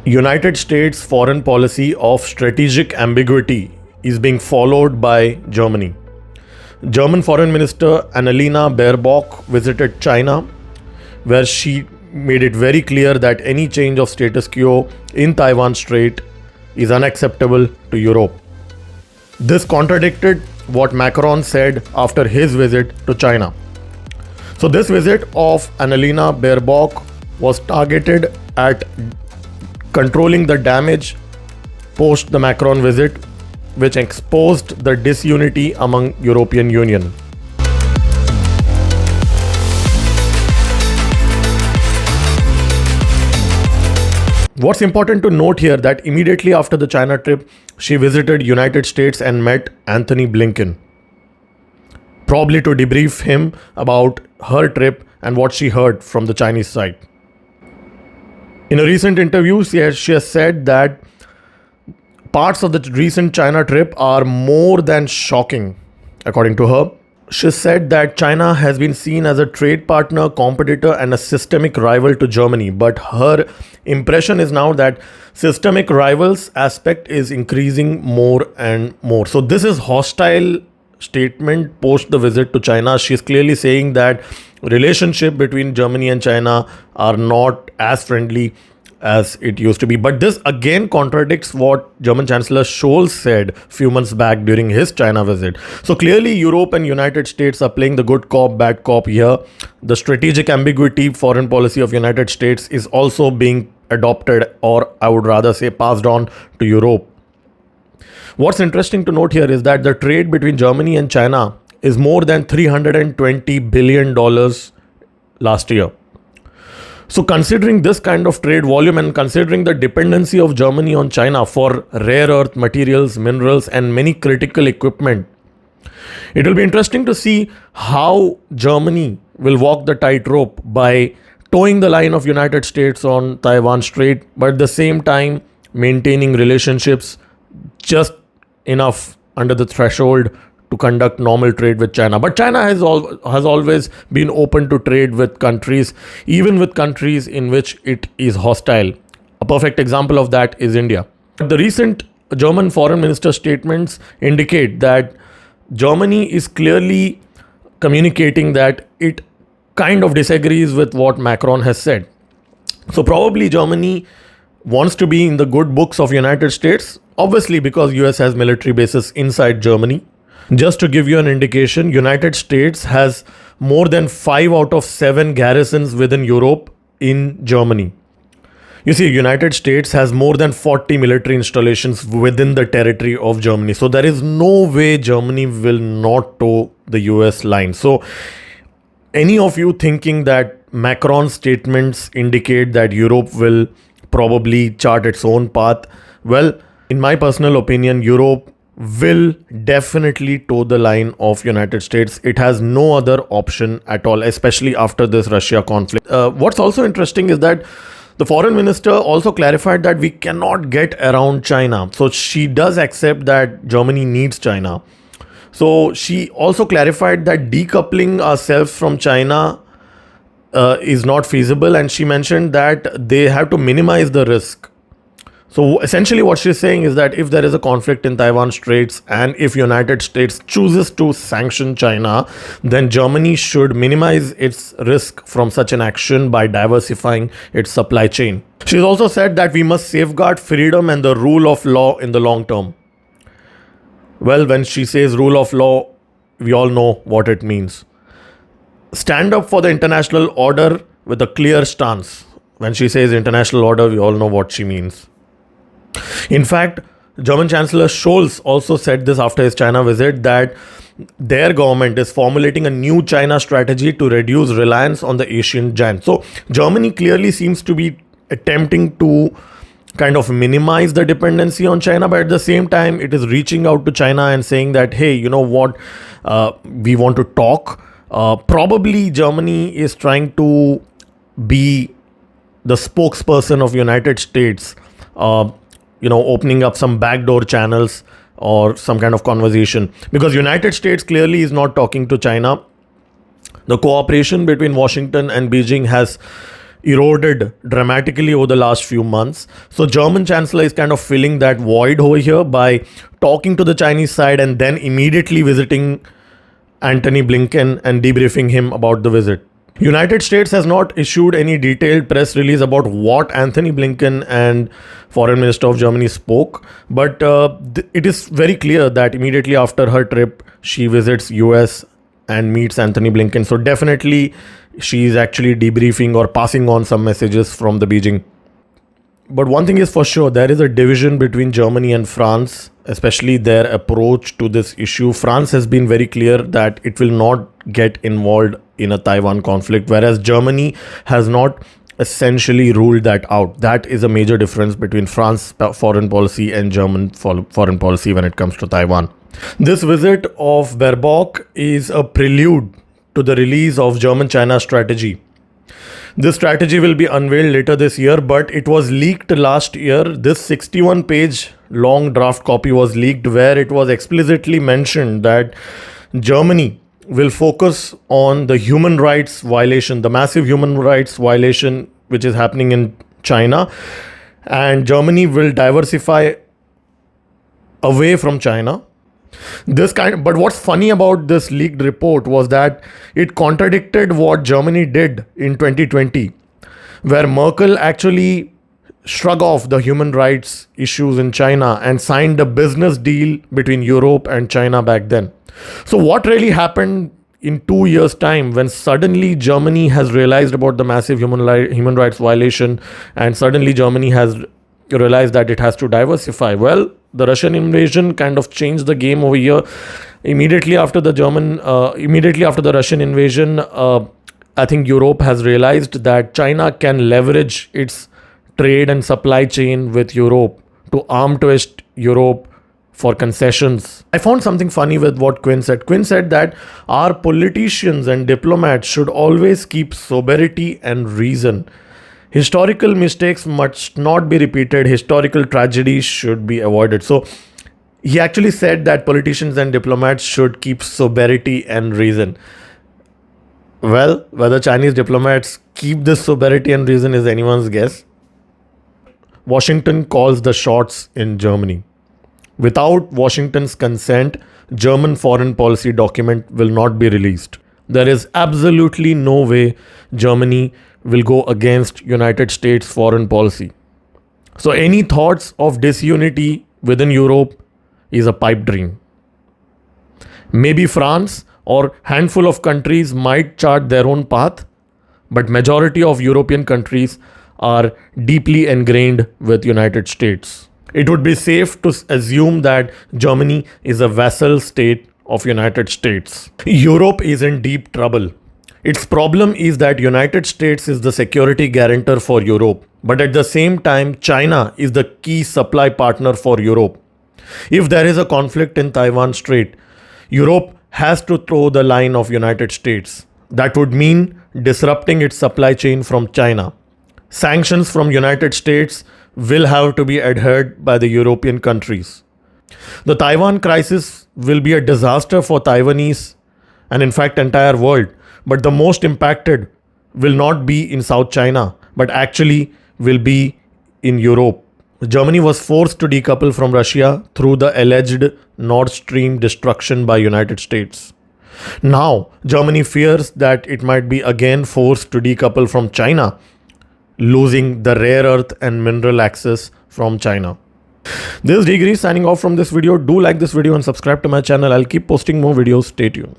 United States foreign policy of strategic ambiguity is being followed by Germany. German Foreign Minister Annalena Baerbock visited China, where she made it very clear that any change of status quo in Taiwan Strait is unacceptable to Europe. This contradicted what Macron said after his visit to China. So this visit of Annalena Baerbock was targeted at controlling the damage post the Macron visit, which exposed the disunity among European Union. What's important to note here that immediately after the China trip, she visited United States and met Anthony Blinken, probably to debrief him about her trip and what she heard from the Chinese side. In a recent interview, she has said that parts of the recent China trip are more than shocking, according to her. She said that China has been seen as a trade partner, competitor, and a systemic rival to Germany. But her impression is now that systemic rivals aspect is increasing more and more. So this is hostile statement post the visit to China. She's clearly saying that relationship between Germany and China are not as friendly as it used to be. But this again contradicts what German Chancellor Scholz said a few months back during his China visit. So clearly Europe and United States are playing the good cop, bad cop here. The strategic ambiguity foreign policy of United States is also being adopted, or I would rather say passed on to Europe. What's interesting to note here is that the trade between Germany and China is more than $320 billion last year. So considering this kind of trade volume and considering the dependency of Germany on China for rare earth materials, minerals, and many critical equipment, it will be interesting to see how Germany will walk the tightrope by towing the line of United States on Taiwan Strait, but at the same time maintaining relationships just enough under the threshold to conduct normal trade with China. But China has always been open to trade with countries, even with countries in which it is hostile. A perfect example of that is India. The recent German foreign minister statements indicate that Germany is clearly communicating that it kind of disagrees with what Macron has said. So probably Germany wants to be in the good books of United States, obviously because US has military bases inside Germany. Just to give you an indication, United States has more than 5 out of 7 garrisons within Europe in Germany. You see, United States has more than 40 military installations within the territory of Germany. So there is no way Germany will not toe the US line. So any of you thinking that Macron's statements indicate that Europe will probably chart its own path, well, in my personal opinion, Europe will definitely toe the line of United States. It has no other option at all, especially after this Russia conflict. What's also interesting is that the foreign minister also clarified that we cannot get around China. So she does accept that Germany needs China. So she also clarified that decoupling ourselves from China is not feasible, and she mentioned that they have to minimize the risk. So essentially what she's saying is that if there is a conflict in Taiwan Straits and if United States chooses to sanction China, then Germany should minimize its risk from such an action by diversifying its supply chain. She's also said that we must safeguard freedom and the rule of law in the long term. Well, when she says rule of law, we all know what it means. Stand up for the international order with a clear stance. When she says international order, we all know what she means. In fact, German Chancellor Scholz also said this after his China visit, that their government is formulating a new China strategy to reduce reliance on the Asian giant. So Germany clearly seems to be attempting to kind of minimize the dependency on China, but at the same time it is reaching out to China and saying that, hey, you know what, we want to talk. Probably Germany is trying to be the spokesperson of United States, opening up some backdoor channels or some kind of conversation, because United States clearly is not talking to China. The cooperation between Washington and Beijing has eroded dramatically over the last few months. So German Chancellor is kind of filling that void over here by talking to the Chinese side and then immediately visiting Antony Blinken and debriefing him about the visit. United States has not issued any detailed press release about what Antony Blinken and Foreign Minister of Germany spoke, but it is very clear that immediately after her trip, she visits US and meets Antony Blinken. So definitely she is actually debriefing or passing on some messages from the Beijing. But one thing is for sure, there is a division between Germany and France, especially their approach to this issue. France has been very clear that it will not get involved in a Taiwan conflict, whereas Germany has not essentially ruled that out. That is a major difference between France foreign policy and German foreign policy when it comes to Taiwan. This visit of Baerbock is a prelude to the release of German-China strategy. This strategy will be unveiled later this year, but it was leaked last year. This 61-page long draft copy was leaked where it was explicitly mentioned that Germany will focus on the human rights violation, the massive human rights violation which is happening in China, and Germany will diversify away from China. But what's funny about this leaked report was that it contradicted what Germany did in 2020, where Merkel actually shrugged off the human rights issues in China and signed a business deal between Europe and China back then. So what really happened in 2 years' time when suddenly Germany has realized about the massive human rights violation and suddenly Germany has realized that it has to diversify? Well, the Russian invasion kind of changed the game over here. Immediately after the Russian invasion, I think Europe has realized that China can leverage its trade and supply chain with Europe to arm twist Europe for concessions. I found something funny with what Quinn said. Quinn said that our politicians and diplomats should always keep sobriety and reason. Historical mistakes must not be repeated. Historical tragedies should be avoided. So he actually said that politicians and diplomats should keep sobriety and reason. Well, whether Chinese diplomats keep this sobriety and reason is anyone's guess. Washington calls the shots in Germany. Without Washington's consent, German foreign policy document will not be released. There is absolutely no way Germany will go against United States foreign policy. So any thoughts of disunity within Europe is a pipe dream. Maybe France or handful of countries might chart their own path, but majority of European countries are deeply ingrained with United States. It would be safe to assume that Germany is a vassal state of United States. Europe is in deep trouble. Its problem is that United States is the security guarantor for Europe, but at the same time, China is the key supply partner for Europe. If there is a conflict in Taiwan Strait, Europe has to throw the line of United States. That would mean disrupting its supply chain from China. Sanctions from United States will have to be adhered by the European countries. The Taiwan crisis will be a disaster for Taiwanese and in fact entire world. But the most impacted will not be in South China, but actually will be in Europe. Germany was forced to decouple from Russia through the alleged Nord Stream destruction by United States. Now, Germany fears that it might be again forced to decouple from China, losing the rare earth and mineral access from China. This is Degree signing off from this video. Do like this video and subscribe to my channel. I'll keep posting more videos. Stay tuned.